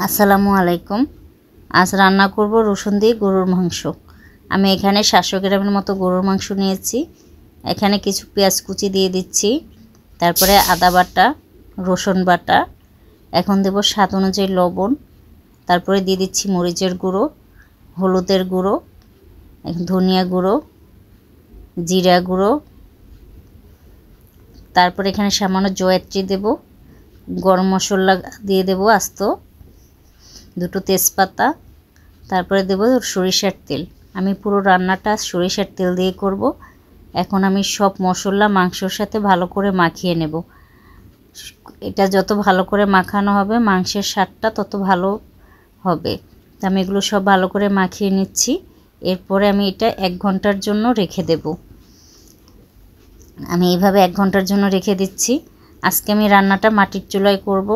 আসসালামু আলাইকুম। আজ রান্না করব রসুন দিয়ে গরুর মাংস। আমি এখানে 700 গ্রামের মতো গরুর মাংস নিয়েছি। এখানে কিছু পেঁয়াজ কুচি দিয়ে দিচ্ছি, তারপরে আদা বাটা, রসুন বাটা, এখন দেব স্বাদ অনুযায়ী লবণ, তারপরে দিয়ে দিচ্ছি মরিচের গুঁড়ো, হলুদের গুঁড়ো, ধনিয়া গুঁড়ো, জিরা গুঁড়ো, তারপরে এখানে সামান্য জয়ত্রী দেব, গরম মশলা দিয়ে দেব আস্ত, দুটো তেজপাতা, তারপরে দেব সরিষার তেল। আমি পুরো রান্নাটা সরিষার তেল দিয়ে করব। এখন আমি সব মশলা মাংসের সাথে ভালো করে মাখিয়ে নেব। এটা যত ভালো করে মাখানো হবে মাংসের স্বাদটা তত ভালো হবে। তো আমি এগুলো সব ভালো করে মাখিয়ে নিচ্ছি। এরপরে আমি এটা 1 ঘন্টার জন্য রেখে দেব। আমি এইভাবে 1 ঘন্টার জন্য রেখে দিচ্ছি। আজকে আমি রান্নাটা মাটির চুলায় করব।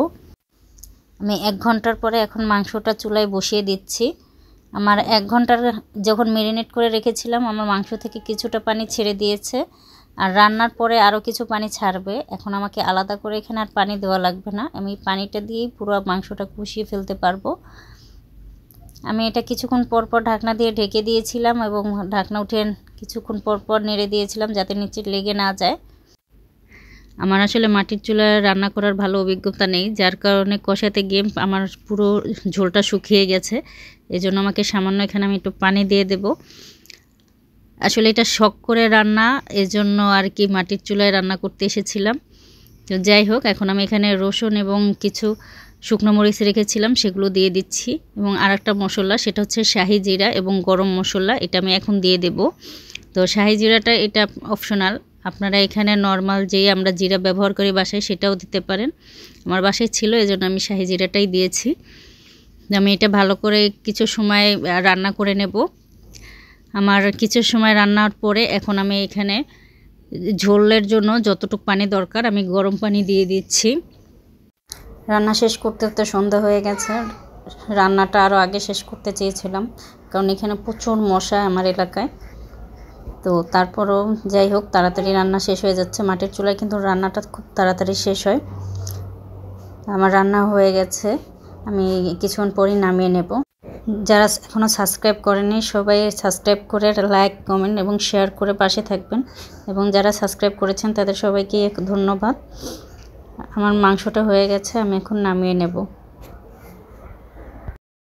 আমি 1 ঘন্টার পরে এখন মাংসটা চুলায় বসিয়ে দিচ্ছি। আমার 1 ঘন্টার যখন ম্যারিনেট করে রেখেছিলাম আমার মাংস থেকে কিছুটা পানি ছেড়ে দিয়েছে, আর রান্নার পরে আরও কিছু পানি ছাড়বে। এখন আমাকে আলাদা করে এখানে আর পানি দেওয়া লাগবে না, আমি পানিটা দিয়েই পুরো মাংসটা কষিয়ে ফেলতে পারবো। আমি এটা কিছুক্ষণ পর পর ঢাকনা দিয়ে ঢেকে দিয়েছিলাম এবং ঢাকনা উঠে কিছুক্ষণ পর পর নেড়ে দিয়েছিলাম যাতে নিচে লেগে না যায়। আমার আসলে মাটির চুলায় রান্না করার ভালো অভিজ্ঞতা নেই, যার কারণে কষাতে গিয়ে আমার পুরো ঝোলটা শুকিয়ে গেছে। এজন্য আমাকে সামান্য এখানে আমি একটু পানি দিয়ে দেব। আসলে এটা শখ করে রান্না, এজন্য আর কি মাটির চুলায় রান্না করতে এসেছিলাম। তো যাই হোক, এখন আমি এখানে রসুন এবং কিছু শুকনো মরিচ রেখেছিলাম সেগুলো দিয়ে দিচ্ছি, এবং আরেকটা মশলা সেটা হচ্ছে শাহি জিরা এবং গরম মশলা, এটা আমি এখন দিয়ে দেব। তো শাহি জিরাটা এটা অপশনাল, আপনারা এখানে নর্মাল যেই আমরা জিরা ব্যবহার করি বাসায় সেটাও দিতে পারেন। আমার বাসায় ছিল এজন্য আমি শাহি জিরাটাই দিয়েছি। আমি এটা ভালো করে কিছু সময় রান্না করে নেব। আমার কিছু সময় রান্নার পরে এখন আমি এখানে ঝোলের জন্য যতটুকু পানি দরকার আমি গরম পানি দিয়ে দিচ্ছি। রান্না শেষ করতে করতে সন্ধ্যা হয়ে গেছে। রান্নাটা আরও আগে শেষ করতে চেয়েছিলাম কারণ এখানে প্রচুর মশা আমার এলাকায়। তো তারপরও যাই হোক, তাড়াতাড়ি রান্না শেষ হয়ে যাচ্ছে। মাটির চুলায় কিন্তু রান্নাটা খুব তাড়াতাড়ি শেষ হয়। আমার রান্না হয়ে গেছে, আমি কিছুক্ষণ পরই নামিয়ে নেব। যারা এখনও সাবস্ক্রাইব করেনি সবাই সাবস্ক্রাইব করে লাইক, কমেন্ট এবং শেয়ার করে পাশে থাকবেন, এবং যারা সাবস্ক্রাইব করেছেন তাদের সবাইকে ধন্যবাদ। আমার মাংসটা হয়ে গেছে, আমি এখন নামিয়ে নেব।